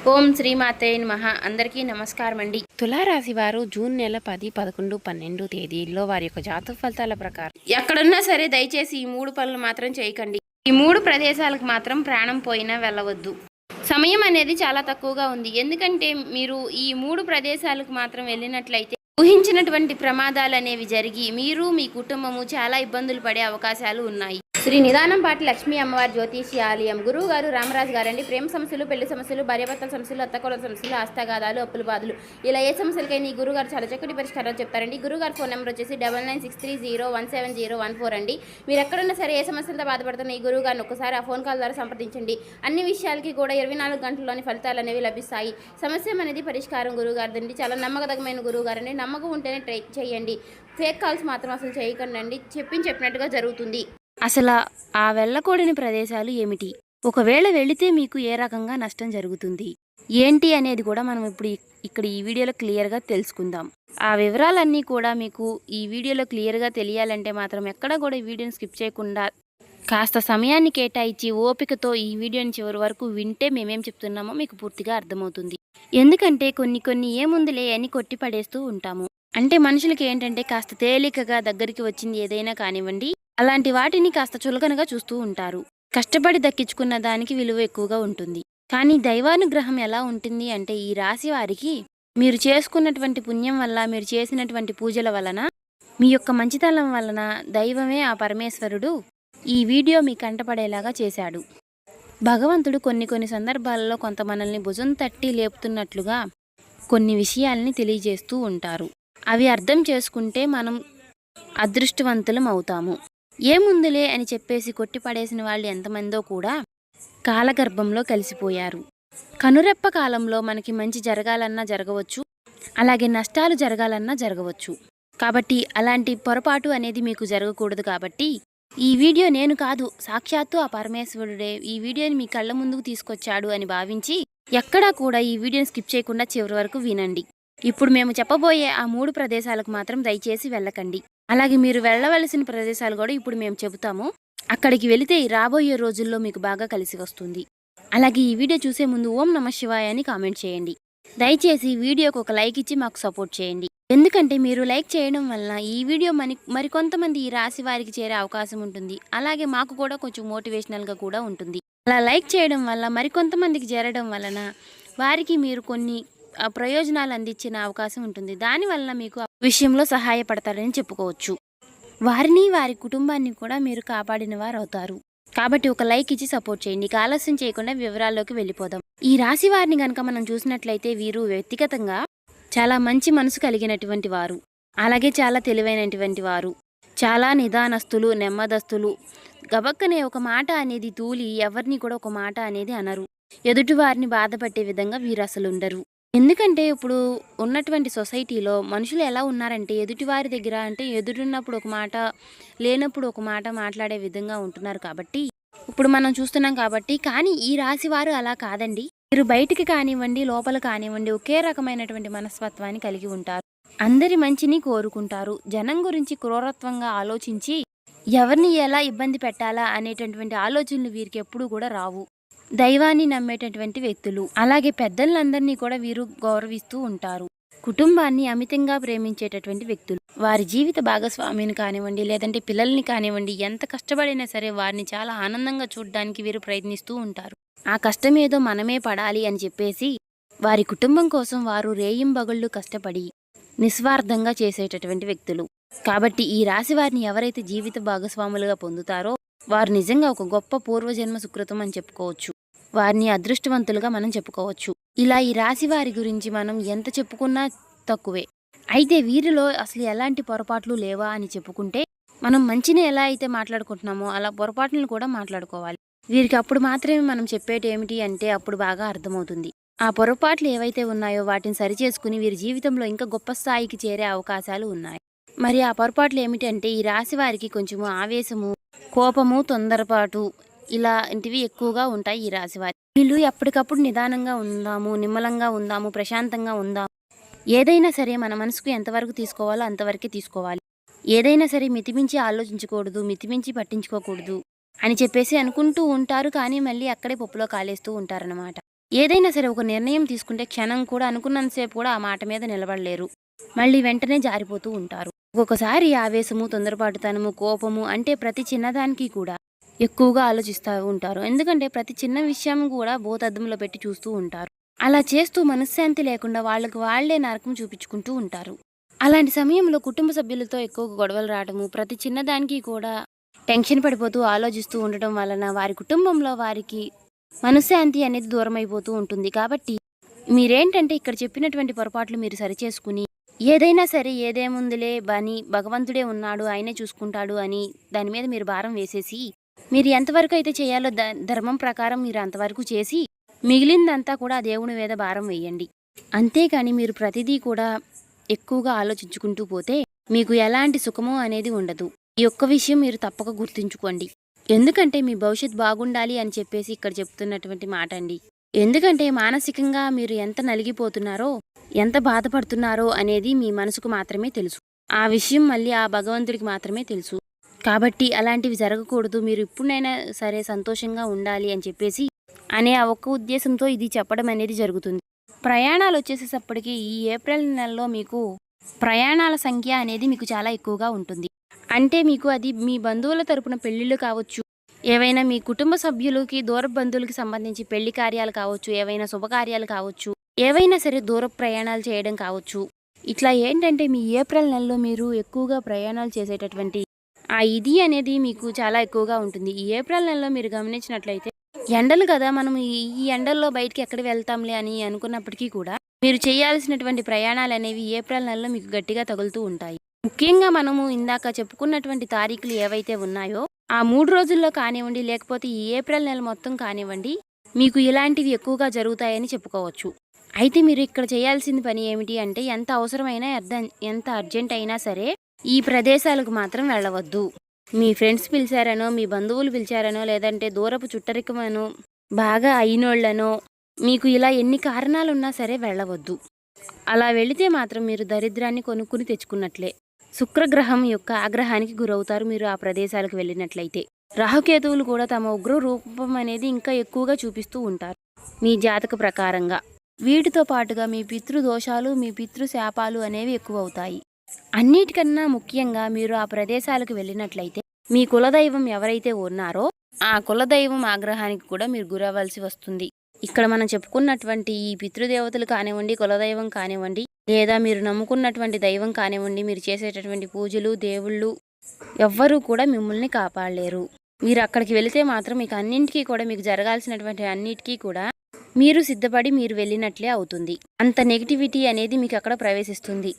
ఓం శ్రీమాతే నమః. అందరికీ నమస్కారం అండి. తులారాశి వారు జూన్ నెల 10, 11, 12 తేదీల్లో వారి యొక్క జాతక ఫలితాల ప్రకారం ఎక్కడున్నా సరే దయచేసి ఈ 3 పనులు మాత్రం చేయకండి. ఈ 3 ప్రదేశాలకు మాత్రం ప్రాణం పోయినా వెళ్ళవద్దు. సమయం అనేది చాలా తక్కువగా ఉంది. ఎందుకంటే మీరు ఈ 3 ప్రదేశాలకు మాత్రం వెళ్ళినట్లయితే ఊహించినటువంటి ప్రమాదాలు అనేవి జరిగి మీరు మీ కుటుంబము చాలా ఇబ్బందులు పడే అవకాశాలు ఉన్నాయి. శ్రీ నిదానంపాటి లక్ష్మీ అమ్మవారి జ్యోతిషి ఆలయం గురువు గారు రామరాజు గారండి. ప్రేమ సమస్యలు, పెళ్లి సమస్యలు, భార్యాభర్తల సమస్యలు, అత్తకోల సమస్యలు, హస్తగాదాలు, అప్పుల బాధలు, ఇలా ఏ సమస్యలకైనా ఈ గురుగారు చాలా చక్కటి పరిష్కారాలు చెప్తారండి. గురుగారు ఫోన్ నెంబర్ వచ్చేసి 9963017014 అండి. మీరు ఎక్కడున్నా సరే ఏ సమస్యలతో బాధపడుతున్న ఈ గురువు గారిని ఒకసారి ఆ ఫోన్ కాల్ ద్వారా సంప్రదించండి. అన్ని విషయాలకి కూడా 24 గంటల్లోని ఫలితాలు అనేవి లభిస్తాయి. సమస్య అనేది పరిష్కారం గురువుగారిదండి. చాలా నమ్మకదగమైన గురువు గారండి. నమ్మకం ఉంటేనే ట్రై చేయండి. ఫేక్ కాల్స్ మాత్రం అసలు చేయకండి. చెప్పినట్టుగా జరుగుతుంది. అసలు ఆ వెళ్ళకూడని ప్రదేశాలు ఏమిటి, ఒకవేళ వెళితే మీకు ఏ రకంగా నష్టం జరుగుతుంది ఏంటి అనేది కూడా మనం ఇప్పుడు ఇక్కడ ఈ వీడియోలో క్లియర్గా తెలుసుకుందాం. ఆ వివరాలన్నీ కూడా మీకు ఈ వీడియోలో క్లియర్గా తెలియాలంటే మాత్రం ఎక్కడ కూడా ఈ వీడియోని స్కిప్ చేయకుండా కాస్త సమయాన్ని కేటాయించి ఓపికతో ఈ వీడియోని చివరి వరకు వింటే మేమేం చెప్తున్నామో మీకు పూర్తిగా అర్థమవుతుంది. ఎందుకంటే కొన్ని ఏముందిలే అని కొట్టి పడేస్తూ ఉంటాము. అంటే మనుషులకి ఏంటంటే కాస్త తేలికగా దగ్గరికి వచ్చింది ఏదైనా కానివ్వండి, అలాంటి వాటిని కాస్త చులకనగా చూస్తూ ఉంటారు. కష్టపడి దక్కించుకున్న దానికి విలువ ఎక్కువగా ఉంటుంది. కానీ దైవానుగ్రహం ఎలా ఉంటుంది అంటే ఈ రాశి వారికి మీరు చేసుకున్నటువంటి పుణ్యం వల్ల, మీరు చేసినటువంటి పూజల వలన, మీ యొక్క మంచితనం వలన దైవమే ఆ పరమేశ్వరుడు ఈ వీడియో మీ కంటపడేలాగా చేశాడు. భగవంతుడు కొన్ని సందర్భాలలో కొంత మనల్ని భుజం తట్టి లేపుతున్నట్లుగా కొన్ని విషయాల్ని తెలియజేస్తూ ఉంటారు. అవి అర్థం చేసుకుంటే మనం అదృష్టవంతులం అవుతాము. ఏముందులే అని చెప్పేసి కొట్టిపడేసిన వాళ్ళు ఎంతమందో కూడా కాలగర్భంలో కలిసిపోయారు. కనురెప్ప కాలంలో మనకి మంచి జరగాలన్నా జరగవచ్చు, అలాగే నష్టాలు జరగాలన్నా జరగవచ్చు. కాబట్టి అలాంటి పొరపాటు అనేది మీకు జరగకూడదు. కాబట్టి ఈ వీడియో నేను కాదు, సాక్షాత్తు ఆ పరమేశ్వరుడే ఈ వీడియోని మీ కళ్ళ ముందుకు తీసుకొచ్చాడు అని భావించి ఎక్కడా కూడా ఈ వీడియోని స్కిప్ చేయకుండా చివరి వరకు వినండి. ఇప్పుడు మేము చెప్పబోయే ఆ 3 ప్రదేశాలకు మాత్రం దయచేసి వెళ్ళకండి. అలాగే మీరు వెళ్ళవలసిన ప్రదేశాలు కూడా ఇప్పుడు మేము చెబుతాము. అక్కడికి వెళితే రాబోయే రోజుల్లో మీకు బాగా కలిసి వస్తుంది. అలాగే ఈ వీడియో చూసే ముందు ఓం నమః శివాయ అని కామెంట్ చేయండి. దయచేసి వీడియోకి ఒక లైక్ ఇచ్చి మాకు సపోర్ట్ చేయండి. ఎందుకంటే మీరు లైక్ చేయడం వలన ఈ వీడియో మరికొంతమంది ఈ రాశి వారికి చేరే అవకాశం ఉంటుంది. అలాగే మాకు కూడా కొంచెం మోటివేషనల్గా కూడా ఉంటుంది. అలా లైక్ చేయడం వల్ల మరికొంతమందికి చేరడం వలన వారికి మీరు కొన్ని ప్రయోజనాలు అందించిన అవకాశం ఉంటుంది. దానివల్ల మీకు విషయంలో సహాయపడతారని చెప్పుకోవచ్చు. వారిని, వారి కుటుంబాన్ని కూడా మీరు కాపాడిన వారు అవుతారు. కాబట్టి ఒక లైక్ ఇచ్చి సపోర్ట్ చేయండి. ఆలస్యం చేయకుండా వివరాల్లోకి వెళ్ళిపోదాం. ఈ రాశి వారిని కనుక మనం చూసినట్లయితే వీరు వ్యక్తిగతంగా చాలా మంచి మనసు కలిగినటువంటి వారు, అలాగే చాలా తెలివైనటువంటి వారు, చాలా నిదానస్తులు, నెమ్మదస్తులు. గబక్కనే ఒక మాట అనేది తూలి ఎవరిని కూడా ఒక మాట అనేది అనరు. ఎదుటి వారిని బాధపట్టే విధంగా వీరు అసలు ఉండరు. ఎందుకంటే ఇప్పుడు ఉన్నటువంటి సొసైటీలో మనుషులు ఎలా ఉన్నారంటే ఎదుటివారి దగ్గర అంటే ఎదురున్నప్పుడు ఒక మాట, లేనప్పుడు ఒక మాట మాట్లాడే విధంగా ఉంటున్నారు. కాబట్టి ఇప్పుడు మనం చూస్తున్నాం. కాబట్టి కానీ ఈ రాశి వారు అలా కాదండి. మీరు బయటికి కానివ్వండి, లోపల కానివ్వండి ఒకే రకమైనటువంటి మనస్తత్వాన్ని కలిగి ఉంటారు. అందరి మంచిని కోరుకుంటారు. జనం గురించి క్రూరత్వంగా ఆలోచించి ఎవరిని ఎలా ఇబ్బంది పెట్టాలా అనేటటువంటి ఆలోచనలు వీరికి ఎప్పుడు కూడా రావు. దైవాన్ని నమ్మేటటువంటి వ్యక్తులు, అలాగే పెద్దలందరినీ కూడా వీరు గౌరవిస్తూ ఉంటారు. కుటుంబాన్ని అమితంగా ప్రేమించేటటువంటి వ్యక్తులు. వారి జీవిత భాగస్వామిని కానివ్వండి, లేదంటే పిల్లల్ని కానివ్వండి, ఎంత కష్టపడినా సరే వారిని చాలా ఆనందంగా చూడడానికి వీరు ప్రయత్నిస్తూ ఉంటారు. ఆ కష్టం ఏదో మనమే పడాలి అని చెప్పేసి వారి కుటుంబం కోసం వారు రేయింబగళ్ళు కష్టపడి నిస్వార్థంగా చేసేటటువంటి వ్యక్తులు. కాబట్టి ఈ రాశి వారిని ఎవరైతే జీవిత భాగస్వాములుగా పొందుతారో వారు నిజంగా ఒక గొప్ప పూర్వజన్మ సుకృతం అని చెప్పుకోవచ్చు. వారిని అదృష్టవంతులుగా మనం చెప్పుకోవచ్చు. ఇలా ఈ రాశి వారి గురించి మనం ఎంత చెప్పుకున్నా తక్కువే. అయితే వీరిలో అసలు ఎలాంటి పొరపాట్లు లేవా అని చెప్పుకుంటే మనం మంచిని ఎలా అయితే మాట్లాడుకుంటున్నామో అలా పొరపాట్లను కూడా మాట్లాడుకోవాలి. వీరికి అప్పుడు మాత్రమే మనం చెప్పేటి ఏమిటి అంటే అప్పుడు బాగా అర్థమవుతుంది. ఆ పొరపాట్లు ఏవైతే ఉన్నాయో వాటిని సరిచేసుకుని వీరి జీవితంలో ఇంకా గొప్ప స్థాయికి చేరే అవకాశాలు ఉన్నాయి. మరి ఆ పొరపాట్లు ఏమిటంటే ఈ రాశి వారికి కొంచెము ఆవేశము, కోపము, తొందరపాటు ఇలాంటివి ఎక్కువగా ఉంటాయి ఈ రాశివారి. వీళ్ళు ఎప్పటికప్పుడు నిదానంగా ఉందాము, నిమ్మలంగా ఉందాము, ప్రశాంతంగా ఉందాము. ఏదైనా సరే మన మనసుకు ఎంతవరకు తీసుకోవాలో అంతవరకే తీసుకోవాలి. ఏదైనా సరే మితిమించి ఆలోచించకూడదు, మితిమించి పట్టించుకోకూడదు అని చెప్పేసి అనుకుంటూ ఉంటారు. కానీ మళ్ళీ అక్కడే పప్పులో కాలేస్తూ ఉంటారనమాట. ఏదైనా సరే ఒక నిర్ణయం తీసుకుంటే క్షణం కూడా అనుకున్నంతసేపు కూడా ఆ మాట మీద నిలబడలేరు. మళ్ళీ వెంటనే జారిపోతూ ఉంటారు. ఒక్కొక్కసారి ఆవేశము, తొందరపాటుతనము, కోపము అంటే ప్రతి చిన్నదానికి కూడా ఎక్కువగా ఆలోచిస్తూ ఉంటారు. ఎందుకంటే ప్రతి చిన్న విషయం కూడా భూతద్దంలో పెట్టి చూస్తూ ఉంటారు. అలా చేస్తూ మనశ్శాంతి లేకుండా వాళ్ళకి వాళ్లే నరకం చూపించుకుంటూ ఉంటారు. అలాంటి సమయంలో కుటుంబ సభ్యులతో ఎక్కువగా గొడవలు రావడము, ప్రతి చిన్నదానికి కూడా టెన్షన్ పడిపోతూ ఆలోచిస్తూ ఉండటం వలన వారి కుటుంబంలో వారికి మనశ్శాంతి అనేది దూరం అయిపోతూ ఉంటుంది. కాబట్టి మీరేంటంటే ఇక్కడ చెప్పినటువంటి పొరపాట్లు మీరు సరిచేసుకుని ఏదైనా సరే ఏదేముందిలే బని భగవంతుడే ఉన్నాడు, ఆయనే చూసుకుంటాడు అని దాని మీద మీరు భారం వేసేసి మీరు ఎంతవరకు అయితే చేయాలో ధర్మం ప్రకారం మీరు అంతవరకు చేసి మిగిలిందంతా కూడా ఆ దేవుని మీద భారం వేయండి. అంతేకాని మీరు ప్రతిదీ కూడా ఎక్కువగా ఆలోచించుకుంటూ పోతే మీకు ఎలాంటి సుఖమో అనేది ఉండదు. ఈ ఒక్క విషయం మీరు తప్పక గుర్తుంచుకోండి. ఎందుకంటే మీ భవిష్యత్ బాగుండాలి అని చెప్పేసి ఇక్కడ చెప్తున్నటువంటి మాట అండి. ఎందుకంటే మానసికంగా మీరు ఎంత నలిగిపోతున్నారో, ఎంత బాధపడుతున్నారో అనేది మీ మనసుకు మాత్రమే తెలుసు. ఆ విషయం మళ్ళీ ఆ భగవంతుడికి మాత్రమే తెలుసు. కాబట్టి అలాంటివి జరగకూడదు, మీరు ఇప్పుడైనా సరే సంతోషంగా ఉండాలి అని చెప్పేసి అనే ఆ ఒక్క ఉద్దేశంతో ఇది చెప్పడం అనేది జరుగుతుంది. ప్రయాణాలు వచ్చేసేటప్పటికి ఈ ఏప్రిల్ నెలలో మీకు ప్రయాణాల సంఖ్య అనేది మీకు చాలా ఎక్కువగా ఉంటుంది. అంటే మీకు అది మీ బంధువుల తరపున పెళ్ళిళ్ళు కావచ్చు, ఏవైనా మీ కుటుంబ సభ్యులకి దూర బంధువులకి సంబంధించి పెళ్లి కార్యాలు కావచ్చు, ఏవైనా శుభకార్యాలు కావచ్చు, ఏవైనా సరే దూర ప్రయాణాలు చేయడం కావచ్చు. ఇట్లా ఏంటంటే మీ ఏప్రిల్ నెలలో మీరు ఎక్కువగా ప్రయాణాలు చేసేటటువంటి ఆ ఇది అనేది మీకు చాలా ఎక్కువగా ఉంటుంది. ఈ ఏప్రిల్ నెలలో మీరు గమనించినట్లయితే ఎండలు కదా, మనం ఈ ఎండల్లో బయటికి ఎక్కడ వెళ్తాంలే అని అనుకున్నప్పటికీ కూడా మీరు చేయాల్సినటువంటి ప్రయాణాలు అనేవి ఏప్రిల్ నెలలో మీకు గట్టిగా తగులుతూ ఉంటాయి. ముఖ్యంగా మనము ఇందాక చెప్పుకున్నటువంటి తారీఖులు ఏవైతే ఉన్నాయో ఆ 3 రోజుల్లో కానివ్వండి, లేకపోతే ఈ ఏప్రిల్ నెల మొత్తం కానివ్వండి, మీకు ఇలాంటివి ఎక్కువగా జరుగుతాయని చెప్పుకోవచ్చు. అయితే మీరు ఇక్కడ చేయాల్సిన పని ఏమిటి అంటే ఎంత అవసరమైనా ఎంత అర్జెంట్ అయినా సరే ఈ ప్రదేశాలకు మాత్రం వెళ్ళవద్దు. మీ ఫ్రెండ్స్ పిలిచారనో, మీ బంధువులు పిలిచారనో, లేదంటే దూరపు చుట్టరికమనో, బాగా అయినోళ్లనో, మీకు ఇలా ఎన్ని కారణాలున్నా సరే వెళ్ళవద్దు. అలా వెళితే మాత్రం మీరు దరిద్రాన్ని కొనుక్కుని తెచ్చుకున్నట్లే. శుక్రగ్రహం యొక్క ఆగ్రహానికి గురవుతారు మీరు ఆ ప్రదేశాలకు వెళ్ళినట్లయితే. రాహుకేతువులు కూడా తమ ఉగ్ర రూపం అనేది ఇంకా ఎక్కువగా చూపిస్తూ ఉంటారు మీ జాతక ప్రకారంగా. వీటితో పాటుగా మీ పితృదోషాలు, మీ పితృశాపాలు అనేవి ఎక్కువ అవుతాయి. అన్నిటికన్నా ముఖ్యంగా మీరు ఆ ప్రదేశాలకు వెళ్ళినట్లయితే మీ కులదైవం ఎవరైతే ఉన్నారో ఆ కులదైవం ఆగ్రహానికి కూడా మీరు గురవలసి వస్తుంది. ఇక్కడ మనం చెప్పుకున్నటువంటి ఈ పితృదేవతలు కానివ్వండి, కులదైవం కానివ్వండి, లేదా మీరు నమ్ముకున్నటువంటి దైవం కానివ్వండి, మీరు చేసేటటువంటి పూజలు, దేవుళ్ళు ఎవ్వరూ కూడా మిమ్మల్ని కాపాడలేరు. మీరు అక్కడికి వెళితే మాత్రం మీకు అన్నింటికీ కూడా మీకు జరగాల్సినటువంటి అన్నిటికీ కూడా మీరు సిద్ధపడి మీరు వెళ్ళినట్లే అవుతుంది. అంత నెగిటివిటీ అనేది మీకు అక్కడ ప్రవేశిస్తుంది.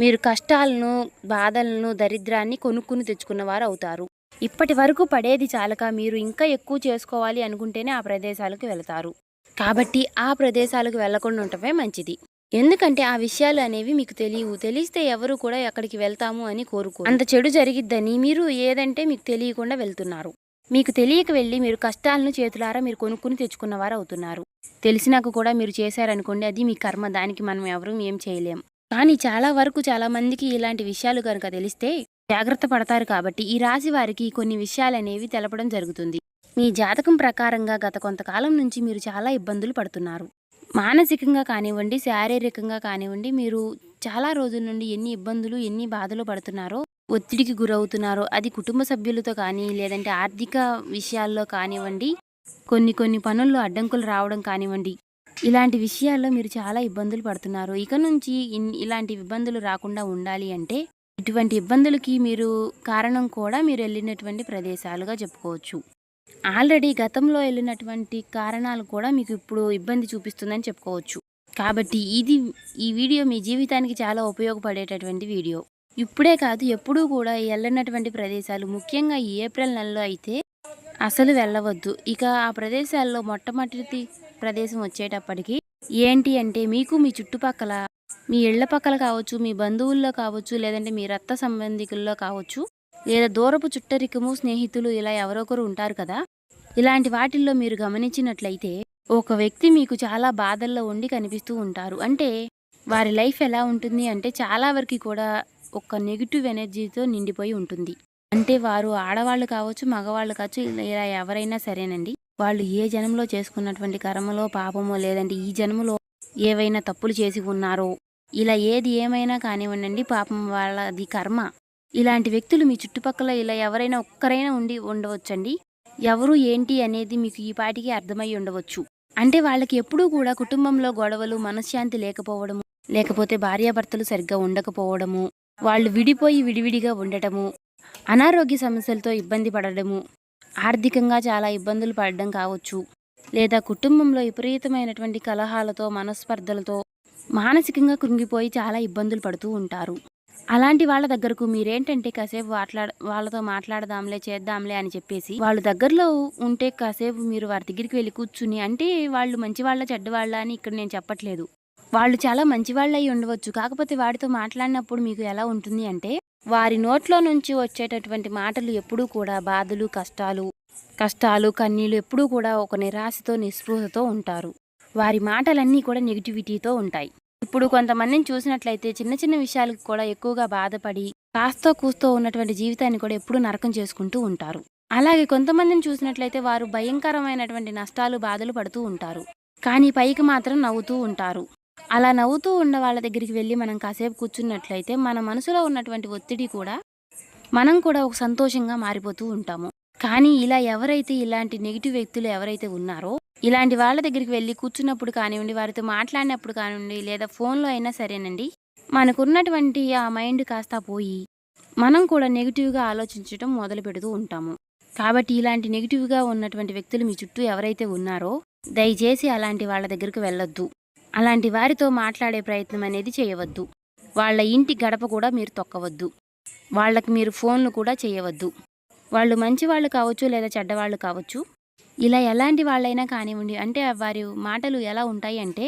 మీరు కష్టాలను, బాధలను, దరిద్రాన్ని కొనుక్కుని తెచ్చుకున్నవారు అవుతారు. ఇప్పటి వరకు పడేది చాలక మీరు ఇంకా ఎక్కువ చేసుకోవాలి అనుకుంటేనే ఆ ప్రదేశాలకు వెళతారు. కాబట్టి ఆ ప్రదేశాలకు వెళ్లకుండా ఉండటమే మంచిది. ఎందుకంటే ఆ విషయాలు అనేవి మీకు తెలియవు. తెలిస్తే ఎవరు కూడా ఎక్కడికి వెళ్తాము అని కోరుకోరు. అంత చెడు జరిగిద్దని మీరు ఏదంటే మీకు తెలియకుండా వెళ్తున్నారు. మీకు తెలియక వెళ్ళి మీరు కష్టాలను చేతులారా మీరు కొనుక్కుని తెచ్చుకున్నవారు అవుతున్నారు. తెలిసినాక కూడా మీరు చేశారనుకోండి, అది మీ కర్మ, దానికి మనం ఎవరూ ఏం చేయలేం. కానీ చాలా వరకు చాలా మందికి ఇలాంటి విషయాలు కనుక తెలిస్తే జాగ్రత్త పడతారు. కాబట్టి ఈ రాశి వారికి కొన్ని విషయాలనేవి తెలపడం జరుగుతుంది. మీ జాతకం ప్రకారంగా గత కొంతకాలం నుంచి మీరు చాలా ఇబ్బందులు పడుతున్నారు. మానసికంగా కానివ్వండి, శారీరకంగా కానివ్వండి, మీరు చాలా రోజుల నుండి ఎన్ని ఇబ్బందులు, ఎన్ని బాధలు పడుతున్నారో, ఒత్తిడికి గురవుతున్నారో, అది కుటుంబ సభ్యులతో కానీ, లేదంటే ఆర్థిక విషయాల్లో కానివ్వండి, కొన్ని పనుల్లో అడ్డంకులు రావడం కానివ్వండి, ఇలాంటి విషయాల్లో మీరు చాలా ఇబ్బందులు పడుతున్నారు. ఇక నుంచి ఇలాంటి ఇబ్బందులు రాకుండా ఉండాలి అంటే ఇటువంటి ఇబ్బందులకి మీరు కారణం కూడా మీరు వెళ్ళినటువంటి ప్రదేశాలుగా చెప్పుకోవచ్చు. ఆల్రెడీ గతంలో వెళ్ళినటువంటి కారణాలు కూడా మీకు ఇప్పుడు ఇబ్బంది చూపిస్తుందని చెప్పుకోవచ్చు. కాబట్టి ఈ వీడియో మీ జీవితానికి చాలా ఉపయోగపడేటటువంటి వీడియో. ఇప్పుడే కాదు, ఎప్పుడూ కూడా వెళ్ళినటువంటి ప్రదేశాలు, ముఖ్యంగా ఈ ఏప్రిల్ నెలలో అయితే అసలు వెళ్ళవద్దు. ఇక ఆ ప్రదేశాల్లో మొట్టమొదటి ప్రదేశం వచ్చేటప్పటికి ఏంటి అంటే మీకు మీ చుట్టుపక్కల, మీ ఇళ్ల పక్కల కావచ్చు, మీ బంధువుల్లో కావచ్చు, లేదంటే మీ రక్త సంబంధికుల్లో కావచ్చు, లేదా దూరపు చుట్టరికము, స్నేహితులు ఇలా ఎవరొకరు ఉంటారు కదా, ఇలాంటి వాటిల్లో మీరు గమనించినట్లయితే ఒక వ్యక్తి మీకు చాలా బాధల్లో ఉండి కనిపిస్తూ ఉంటారు. అంటే వారి లైఫ్ ఎలా ఉంటుంది అంటే చాలా వరకు కూడా ఒక నెగిటివ్ ఎనర్జీతో నిండిపోయి ఉంటుంది. అంటే వారు ఆడవాళ్ళు కావచ్చు, మగవాళ్ళు కావచ్చు, ఇలా ఎవరైనా సరేనండి, వాళ్ళు ఏ జన్మలో చేసుకున్నటువంటి కర్మలో పాపమో లేదంటే ఈ జన్మలో ఏవైనా తప్పులు చేసి ఉన్నారో ఇలా ఏది ఏమైనా కానివ్వండి పాపం వాళ్ళది కర్మ. ఇలాంటి వ్యక్తులు మీ చుట్టుపక్కల ఇలా ఎవరైనా ఒక్కరైనా ఉండవచ్చండి. ఎవరు ఏంటి అనేది మీకు ఈ పాటికి అర్థమై ఉండవచ్చు. అంటే వాళ్ళకి ఎప్పుడూ కూడా కుటుంబంలో గొడవలు, మనశ్శాంతి లేకపోవడము, లేకపోతే భార్యాభర్తలు సరిగ్గా ఉండకపోవడము, వాళ్ళు విడిపోయి విడివిడిగా ఉండటము, అనారోగ్య సమస్యలతో ఇబ్బంది పడడము, ఆర్థికంగా చాలా ఇబ్బందులు పడడం కావచ్చు, లేదా కుటుంబంలో విపరీతమైనటువంటి కలహాలతో, మనస్పర్ధలతో మానసికంగా కృంగిపోయి చాలా ఇబ్బందులు పడుతూ ఉంటారు. అలాంటి వాళ్ళ దగ్గరకు మీరేంటంటే కాసేపు వాళ్ళతో మాట్లాడదాంలే, చేద్దాంలే అని చెప్పేసి వాళ్ళు దగ్గరలో ఉంటే కాసేపు మీరు వారి దగ్గరికి వెళ్ళి కూర్చుని, అంటే వాళ్ళు మంచివాళ్ళ చెడ్డవాళ్ళ అని ఇక్కడ నేను చెప్పట్లేదు. వాళ్ళు చాలా మంచివాళ్ళు అయి ఉండవచ్చు. కాకపోతే వాడితో మాట్లాడినప్పుడు మీకు ఎలా ఉంటుంది అంటే వారి నోట్లో నుంచి వచ్చేటటువంటి మాటలు ఎప్పుడూ కూడా బాధలు, కష్టాలు, కన్నీళ్ళు ఎప్పుడూ కూడా ఒక నిరాశతో, నిస్పృహతో ఉంటారు. వారి మాటలన్నీ కూడా నెగిటివిటీతో ఉంటాయి. ఇప్పుడు కొంతమందిని చూసినట్లయితే చిన్న చిన్న విషయాలకు కూడా ఎక్కువగా బాధపడి కాస్తో కూస్తో ఉన్నటువంటి జీవితాన్ని కూడా ఎప్పుడూ నరకం చేసుకుంటూ ఉంటారు. అలాగే కొంతమందిని చూసినట్లయితే వారు భయంకరమైనటువంటి నష్టాలు, బాధలు పడుతూ ఉంటారు. కానీ పైకి మాత్రం నవ్వుతూ ఉంటారు. అలా నవ్వుతూ ఉన్న వాళ్ళ దగ్గరికి వెళ్ళి మనం కాసేపు కూర్చున్నట్లయితే మన మనసులో ఉన్నటువంటి ఒత్తిడి కూడా మనం కూడా ఒక సంతోషంగా మారిపోతూ ఉంటాము. కానీ ఇలా ఎవరైతే ఇలాంటి నెగిటివ్ వ్యక్తులు ఎవరైతే ఉన్నారో ఇలాంటి వాళ్ళ దగ్గరికి వెళ్ళి కూర్చున్నప్పుడు కానివ్వండి, వారితో మాట్లాడినప్పుడు కానివ్వండి, లేదా ఫోన్లో అయినా సరేనండి, మనకున్నటువంటి ఆ మైండ్ కాస్త పోయి మనం కూడా నెగిటివ్గా ఆలోచించడం మొదలు పెడుతూ ఉంటాము. కాబట్టి ఇలాంటి నెగిటివ్గా ఉన్నటువంటి వ్యక్తులు మీ చుట్టూ ఎవరైతే ఉన్నారో దయచేసి అలాంటి వాళ్ళ దగ్గరికి వెళ్ళొద్దు. అలాంటి వారితో మాట్లాడే ప్రయత్నం అనేది చేయవద్దు. వాళ్ళ ఇంటి గడప కూడా మీరు తొక్కవద్దు. వాళ్ళకి మీరు ఫోన్లు కూడా చేయవద్దు. వాళ్ళు మంచివాళ్ళు కావచ్చు, లేదా చెడ్డవాళ్ళు కావచ్చు. ఇలా ఎలాంటి వాళ్ళైనా కానివ్వండి, అంటే వారి మాటలు ఎలా ఉంటాయి అంటే,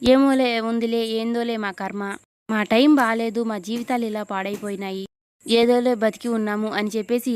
ఏమోలే ఉందిలే, ఏందోలే మా కర్మ, మా టైం బాగాలేదు, మా జీవితాలు ఇలా పాడైపోయినాయి, ఏదోలే బతికి ఉన్నాము అని చెప్పేసి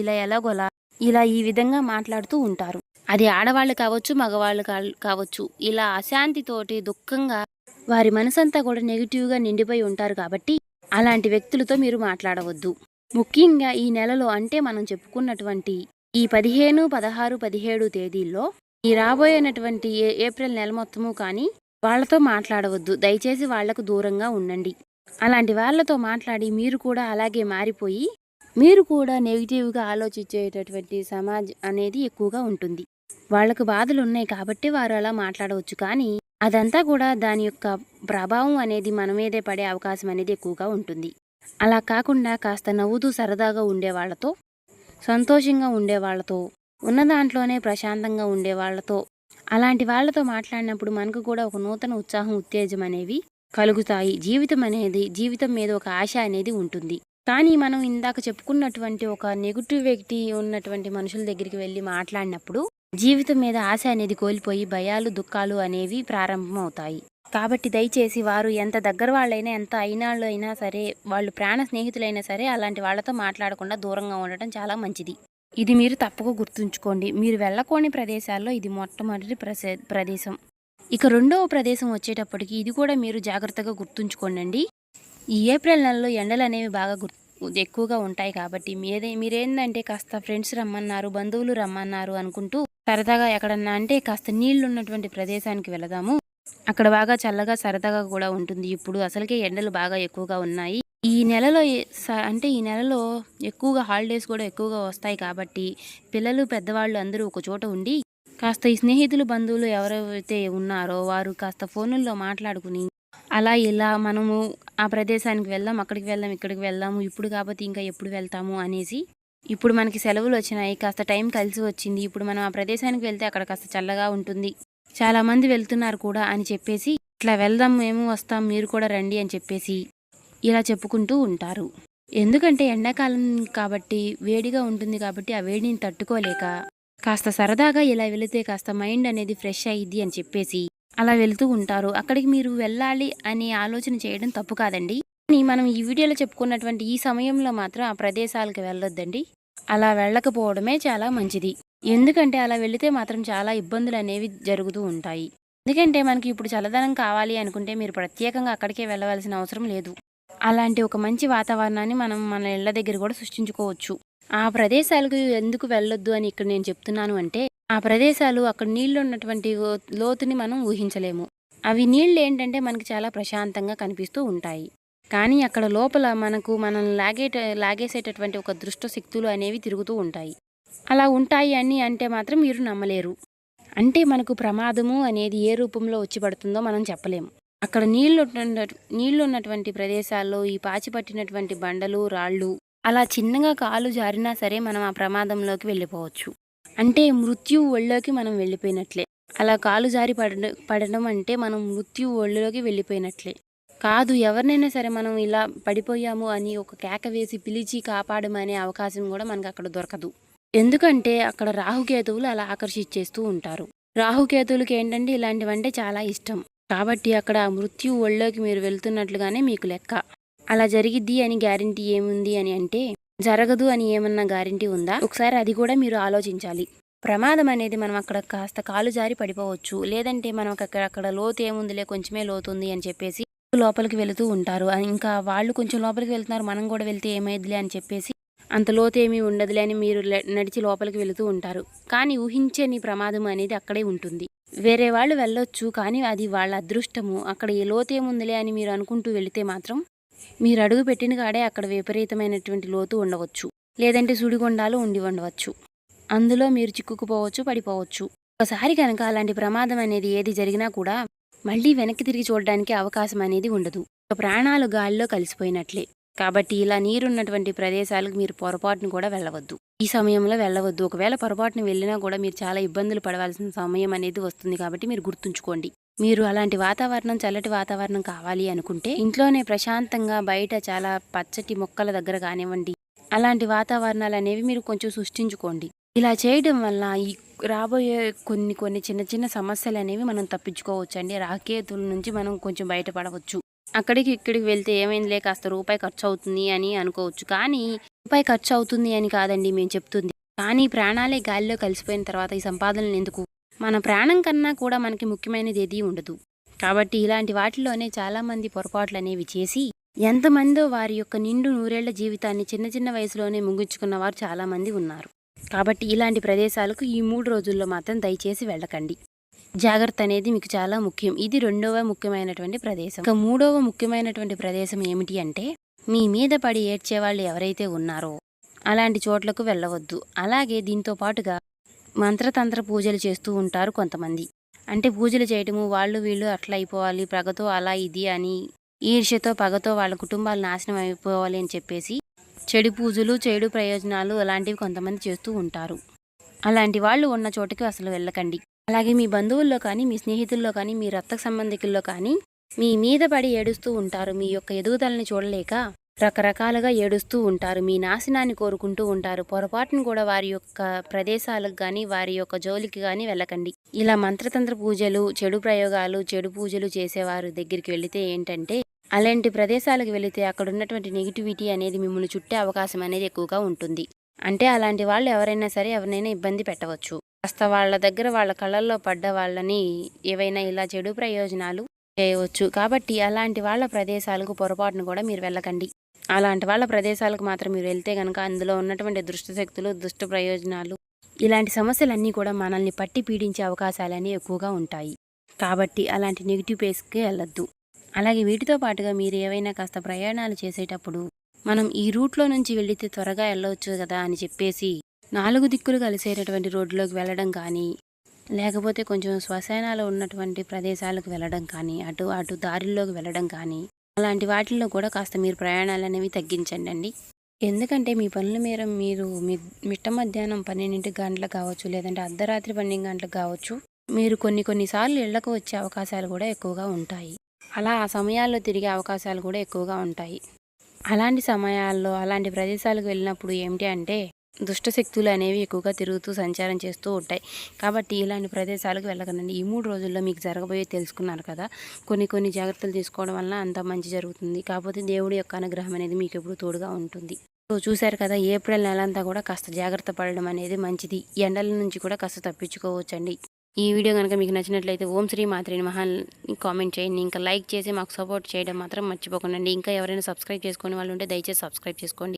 ఇలా ఈ విధంగా మాట్లాడుతూ ఉంటారు. అది ఆడవాళ్ళు కావచ్చు, మగవాళ్ళు కావచ్చు. ఇలా అశాంతితోటి దుఃఖంగా వారి మనసంతా కూడా నెగిటివ్గా నిండిపోయి ఉంటారు. కాబట్టి అలాంటి వ్యక్తులతో మీరు మాట్లాడవద్దు. ముఖ్యంగా ఈ నెలలో, అంటే మనం చెప్పుకున్నటువంటి ఈ 15, 16, 17 తేదీల్లో ఈ రాబోయేనటువంటి ఏప్రిల్ నెల మొత్తము కానీ వాళ్ళతో మాట్లాడవద్దు. దయచేసి వాళ్లకు దూరంగా ఉండండి. అలాంటి వాళ్ళతో మాట్లాడి మీరు కూడా అలాగే మారిపోయి మీరు కూడా నెగిటివ్గా ఆలోచించేటటువంటి సమాజం అనేది ఎక్కువగా ఉంటుంది. వాళ్లకు బాధలు ఉన్నాయి కాబట్టి వారు అలా మాట్లాడవచ్చు. కానీ అదంతా కూడా దాని యొక్క ప్రభావం అనేది మన మీదే పడే అవకాశం అనేది ఎక్కువగా ఉంటుంది. అలా కాకుండా కాస్త నవ్వుతూ సరదాగా ఉండే వాళ్ళతో, సంతోషంగా ఉండే వాళ్ళతో, ఉన్న దాంట్లోనే ప్రశాంతంగా ఉండే వాళ్ళతో, అలాంటి వాళ్ళతో మాట్లాడినప్పుడు మనకు కూడా ఒక నూతన ఉత్సాహం, ఉత్తేజం అనేవి కలుగుతాయి. జీవితం మీద ఒక ఆశ అనేది ఉంటుంది. కానీ మనం ఇందాక చెప్పుకున్నటువంటి ఒక నెగిటివ్ వ్యక్తి ఉన్నటువంటి మనుషుల దగ్గరికి వెళ్ళి మాట్లాడినప్పుడు జీవితం మీద ఆశ అనేది కోల్పోయి భయాలు, దుఃఖాలు అనేవి ప్రారంభమవుతాయి. కాబట్టి దయచేసి వారు ఎంత దగ్గర వాళ్ళైనా, ఎంత అయినాళ్ళు అయినా సరే, వాళ్ళు ప్రాణ స్నేహితులైనా సరే, అలాంటి వాళ్ళతో మాట్లాడకుండా దూరంగా ఉండటం చాలా మంచిది. ఇది మీరు తప్పక గుర్తుంచుకోండి. మీరు వెళ్ళకోని ప్రదేశాల్లో ఇది మొట్టమొదటి ప్రదేశం. ఇక రెండవ ప్రదేశం వచ్చేటప్పటికి ఇది కూడా మీరు జాగ్రత్తగా గుర్తుంచుకోండి. ఈ ఏప్రిల్ నెలలో ఎండలు అనేవి బాగా ఎక్కువగా ఉంటాయి. కాబట్టి మీరేందంటే కాస్త ఫ్రెండ్స్ రమ్మన్నారు, బంధువులు రమ్మన్నారు అనుకుంటూ సరదాగా ఎక్కడన్నా, అంటే కాస్త నీళ్లు ఉన్నటువంటి ప్రదేశానికి వెళదాము, అక్కడ బాగా చల్లగా సరదాగా కూడా ఉంటుంది. ఇప్పుడు అసలుకే ఎండలు బాగా ఎక్కువగా ఉన్నాయి. ఈ నెలలో ఎక్కువగా హాలిడేస్ కూడా ఎక్కువగా వస్తాయి. కాబట్టి పిల్లలు, పెద్దవాళ్ళు అందరూ ఒక చోట ఉండి కాస్త ఈ స్నేహితులు, బంధువులు ఎవరైతే ఉన్నారో వారు కాస్త ఫోనుల్లో మాట్లాడుకుని అలా ఇలా మనము ఆ ప్రదేశానికి వెళ్దాం, అక్కడికి వెళ్దాం, ఇక్కడికి వెళ్దాము, ఇప్పుడు కాకపోతే ఇంకా ఎప్పుడు వెళ్తాము అనేసి, ఇప్పుడు మనకి సెలవులు వచ్చినాయి, కాస్త టైం కలిసి వచ్చింది, ఇప్పుడు మనం ఆ ప్రదేశానికి వెళ్తే అక్కడ కాస్త చల్లగా ఉంటుంది, చాలా మంది వెళ్తున్నారు కూడా అని చెప్పేసి ఇట్లా వెళ్దాం, మేము వస్తాం, మీరు కూడా రండి అని చెప్పేసి ఇలా చెప్పుకుంటూ ఉంటారు. ఎందుకంటే ఎండాకాలం కాబట్టి వేడిగా ఉంటుంది. కాబట్టి ఆ వేడిని తట్టుకోలేక కాస్త సరదాగా ఇలా వెళితే కాస్త మైండ్ అనేది ఫ్రెష్ అయ్యిద్ది అని చెప్పేసి అలా వెళ్తూ ఉంటారు. అక్కడికి మీరు వెళ్ళాలి అని ఆలోచన చేయడం తప్పు కాదండి. కానీ మనం ఈ వీడియోలో చెప్పుకున్నటువంటి ఈ సమయంలో మాత్రం ఆ ప్రదేశాలకు వెళ్ళొద్దండి. అలా వెళ్ళకపోవడమే చాలా మంచిది. ఎందుకంటే అలా వెళితే మాత్రం చాలా ఇబ్బందులు అనేవి జరుగుతూ ఉంటాయి. ఎందుకంటే మనకి ఇప్పుడు చల్లదనం కావాలి అనుకుంటే మీరు ప్రత్యేకంగా అక్కడికే వెళ్ళవలసిన అవసరం లేదు. అలాంటి ఒక మంచి వాతావరణాన్ని మనం మన ఇళ్ల దగ్గర కూడా సృష్టించుకోవచ్చు. ఆ ప్రదేశాలకు ఎందుకు వెళ్ళొద్దు అని ఇక్కడ నేను చెప్తున్నాను అంటే, ఆ ప్రదేశాలు అక్కడ నీళ్లు ఉన్నటువంటి లోతుని మనం ఊహించలేము. అవి నీళ్ళు ఏంటంటే మనకి చాలా ప్రశాంతంగా కనిపిస్తూ ఉంటాయి. కానీ అక్కడ లోపల మనల్ని లాగేసేటటువంటి ఒక దుష్ట శక్తులు అనేవి తిరుగుతూ ఉంటాయి. అలా ఉంటాయి అని అంటే మాత్రం మీరు నమ్మలేరు. అంటే మనకు ప్రమాదము అనేది ఏ రూపంలో వచ్చి పడుతుందో మనం చెప్పలేము. అక్కడ నీళ్లు ఉన్నటువంటి ప్రదేశాల్లో ఈ పాచి పట్టినటువంటి బండలు, రాళ్ళు అలా చిన్నగా కాలు జారినా సరే మనం ఆ ప్రమాదంలోకి వెళ్ళిపోవచ్చు. అంటే మృత్యువు ఒళ్ళోకి మనం వెళ్ళిపోయినట్లే. అలా కాలు జారి పడడం అంటే మనం మృత్యువు ఒళ్ళోకి వెళ్ళిపోయినట్లే. కాదు, ఎవరినైనా సరే మనం ఇలా పడిపోయాము అని ఒక కేక వేసి పిలిచి కాపాడమనే అవకాశం కూడా మనకు అక్కడ దొరకదు. ఎందుకంటే అక్కడ రాహుకేతువులు అలా ఆకర్షించేస్తూ ఉంటారు. రాహుకేతువులకి ఏంటంటే ఇలాంటివంటే చాలా ఇష్టం. కాబట్టి అక్కడ మృత్యు ఒళ్ళోకి మీరు వెళ్తున్నట్లుగానే మీకు లెక్క. అలా జరిగిద్ది అని గ్యారంటీ ఏముంది అని అంటే, జరగదు అని ఏమన్నా గ్యారంటీ ఉందా? ఒకసారి అది కూడా మీరు ఆలోచించాలి. ప్రమాదం అనేది మనం అక్కడ కాస్త కాలు జారి పడిపోవచ్చు. లేదంటే మనం అక్కడ లోతు ఏముందిలే, కొంచెమే లోతుంది అని చెప్పేసి లోపలికి వెళుతూ ఉంటారు. ఇంకా వాళ్ళు కొంచెం లోపలికి వెళ్తున్నారు, మనం కూడా వెళ్తే ఏమైద్దిలే అని చెప్పేసి అంత లోతు ఏమీ ఉండదులే అని మీరు నడిచి లోపలికి వెళుతూ ఉంటారు. కానీ ఊహించని ప్రమాదం అనేది అక్కడే ఉంటుంది. వేరే వాళ్ళు వెళ్ళొచ్చు, కానీ అది వాళ్ళ అదృష్టము. అక్కడ ఏ లోతు ఏముందిలే అని మీరు అనుకుంటూ వెళితే మాత్రం మీరు అడుగు పెట్టిన కాడే అక్కడ విపరీతమైనటువంటి లోతు ఉండవచ్చు. లేదంటే సుడిగుండాలు ఉండవచ్చు. అందులో మీరు చిక్కుకుపోవచ్చు, పడిపోవచ్చు. ఒకసారి కనుక అలాంటి ప్రమాదం అనేది ఏది జరిగినా కూడా మళ్ళీ వెనక్కి తిరిగి చూడడానికి అవకాశం అనేది ఉండదు. ప్రాణాలు గాలిలో కలిసిపోయినట్లే. కాబట్టి ఇలా నీరున్నటువంటి ప్రదేశాలకు మీరు పొరపాటును కూడా వెళ్ళవద్దు. ఈ సమయంలో వెళ్ళవద్దు. ఒకవేళ పొరపాటును వెళ్ళినా కూడా మీరు చాలా ఇబ్బందులు పడవలసిన సమయం అనేది వస్తుంది. కాబట్టి మీరు గుర్తుంచుకోండి. మీరు అలాంటి వాతావరణం, చల్లటి వాతావరణం కావాలి అనుకుంటే ఇంట్లోనే ప్రశాంతంగా బయట చాలా పచ్చటి మొక్కల దగ్గర కానివ్వండి, అలాంటి వాతావరణాలు అనేవి మీరు కొంచెం సృష్టించుకోండి. ఇలా చేయడం వల్ల ఈ రాబోయే కొన్ని చిన్న చిన్న సమస్యలు అనేవి మనం తప్పించుకోవచ్చు అండి. రాకేతుల నుంచి మనం కొంచెం బయటపడవచ్చు. అక్కడికి ఇక్కడికి వెళ్తే ఏమైందిలే, కాస్త రూపాయి ఖర్చు అవుతుంది అని అనుకోవచ్చు. కానీ రూపాయి ఖర్చు అవుతుంది అని కాదండి మేము చెప్తుంది. కానీ ప్రాణాలే గాలిలో కలిసిపోయిన తర్వాత ఈ సంపాదనలు ఎందుకు? మన ప్రాణం కన్నా కూడా మనకి ముఖ్యమైనది ఏదీ ఉండదు. కాబట్టి ఇలాంటి వాటిలోనే చాలామంది పొరపాట్లు అనేవి చేసి ఎంతమందో వారి యొక్క నిండు నూరేళ్ల జీవితాన్ని చిన్న చిన్న వయసులోనే ముగించుకున్న వారు చాలామంది ఉన్నారు. కాబట్టి ఇలాంటి ప్రదేశాలకు ఈ 3 రోజుల్లో మాత్రం దయచేసి వెళ్ళకండి. జాగ్రత్త అనేది మీకు చాలా ముఖ్యం. ఇది 2వ ముఖ్యమైనటువంటి ప్రదేశం. ఇక 3వ ముఖ్యమైనటువంటి ప్రదేశం ఏమిటి అంటే, మీ మీద పడి ఏడ్చేవాళ్ళు ఎవరైతే ఉన్నారో అలాంటి చోట్లకు వెళ్ళవద్దు. అలాగే దీంతో పాటుగా మంత్రతంత్ర పూజలు చేస్తూ ఉంటారు కొంతమంది. అంటే పూజలు చేయటము, వాళ్ళు వీళ్ళు అట్లా అయిపోవాలి, పగతో అలా ఇది అని ఈర్ష్యతో పగతో వాళ్ళ కుటుంబాలు నాశనం అయిపోవాలి అని చెప్పేసి చెడు పూజలు, చెడు ప్రయోజనాలు అలాంటివి కొంతమంది చేస్తూ ఉంటారు. అలాంటి వాళ్ళు ఉన్న చోటుకి అసలు వెళ్ళకండి. అలాగే మీ బంధువుల్లో కానీ, మీ స్నేహితుల్లో కానీ, మీ రక్త సంబంధికుల్లో కానీ మీ మీద పడి ఏడుస్తూ ఉంటారు. మీ యొక్క ఎదుగుదలని చూడలేక రకరకాలుగా ఏడుస్తూ ఉంటారు. మీ నాశనాన్ని కోరుకుంటూ ఉంటారు. పొరపాటును కూడా వారి యొక్క ప్రదేశాలకు కానీ, వారి యొక్క జోలికి కానీ వెళ్ళకండి. ఇలా మంత్రతంత్ర పూజలు, చెడు ప్రయోగాలు, చెడు పూజలు చేసేవారి దగ్గరికి వెళితే ఏంటంటే, అలాంటి ప్రదేశాలకు వెళితే అక్కడ ఉన్నటువంటి నెగిటివిటీ అనేది మిమ్మల్ని చుట్టే అవకాశం అనేది ఎక్కువగా ఉంటుంది. అంటే అలాంటి వాళ్ళు ఎవరైనా సరే ఎవరినైనా ఇబ్బంది పెట్టవచ్చు. కాస్త వాళ్ళ దగ్గర వాళ్ళ కళ్ళల్లో పడ్డ వాళ్ళని ఏవైనా ఇలా చెడు ప్రయోజనాలు చేయవచ్చు. కాబట్టి అలాంటి వాళ్ళ ప్రదేశాలకు పొరపాటును కూడా మీరు వెళ్ళకండి. అలాంటి వాళ్ళ ప్రదేశాలకు మాత్రం మీరు వెళ్తే కనుక అందులో ఉన్నటువంటి దుష్ట శక్తులు, దుష్ట ప్రయోజనాలు, ఇలాంటి సమస్యలన్నీ కూడా మనల్ని పట్టి పీడించే అవకాశాలన్నీ ఎక్కువగా ఉంటాయి. కాబట్టి అలాంటి నెగిటివ్ ప్లేస్కి వెళ్ళొద్దు. అలాగే వీటితో పాటుగా మీరు ఏవైనా కాస్త ప్రయాణాలు చేసేటప్పుడు మనం ఈ రూట్లో నుంచి వెళితే త్వరగా వెళ్ళవచ్చు కదా అని చెప్పేసి 4 దిక్కులు కలిసేటటువంటి రోడ్లోకి వెళ్ళడం కానీ, లేకపోతే కొంచెం శ్మశానాలు ఉన్నటువంటి ప్రదేశాలకు వెళ్ళడం కానీ, అటు దారిల్లోకి వెళ్ళడం కానీ, అలాంటి వాటిల్లో కూడా కాస్త మీరు ప్రయాణాలు అనేవి తగ్గించండి. ఎందుకంటే మీ పనుల మేర మీరు మిట్ట మధ్యాహ్నం 12 గంటలకు కావచ్చు, లేదంటే అర్ధరాత్రి 12 గంటలకు కావచ్చు, మీరు కొన్నిసార్లు ఇళ్లకు వచ్చే అవకాశాలు కూడా ఎక్కువగా ఉంటాయి. అలా ఆ సమయాల్లో తిరిగే అవకాశాలు కూడా ఎక్కువగా ఉంటాయి. అలాంటి సమయాల్లో అలాంటి ప్రదేశాలకు వెళ్ళినప్పుడు ఏమిటి అంటే, దుష్టశక్తులు అనేవి ఎక్కువగా తిరుగుతూ సంచారం చేస్తూ ఉంటాయి. కాబట్టి ఇలాంటి ప్రదేశాలకు వెళ్ళకండి. ఈ 3 రోజుల్లో మీకు జరగబోయే తెలుసుకున్నారు కదా. కొన్ని జాగ్రత్తలు తీసుకోవడం వల్ల అంత మంచి జరుగుతుంది. కాకపోతే దేవుడి యొక్క అనుగ్రహం అనేది మీకు ఎప్పుడు తోడుగా ఉంటుంది. సో చూశారు కదా, ఏప్రిల్ నెలంతా కూడా కాస్త జాగ్రత్త పడడం అనేది మంచిది. ఎండల నుంచి కూడా కాస్త తప్పించుకోవచ్చండి. ఈ వీడియో కనుక మీకు నచ్చినట్లయితే ఓం శ్రీ మాత్రే నమః కామెంట్ చేయండి. ఇంకా లైక్ చేసి మాకు సపోర్ట్ చేయడం మాత్రం మర్చిపోకండి. ఇంకా ఎవరైనా సబ్స్క్రైబ్ చేసుకునే వాళ్ళు ఉంటే దయచేసి సబ్స్క్రైబ్ చేసుకోండి.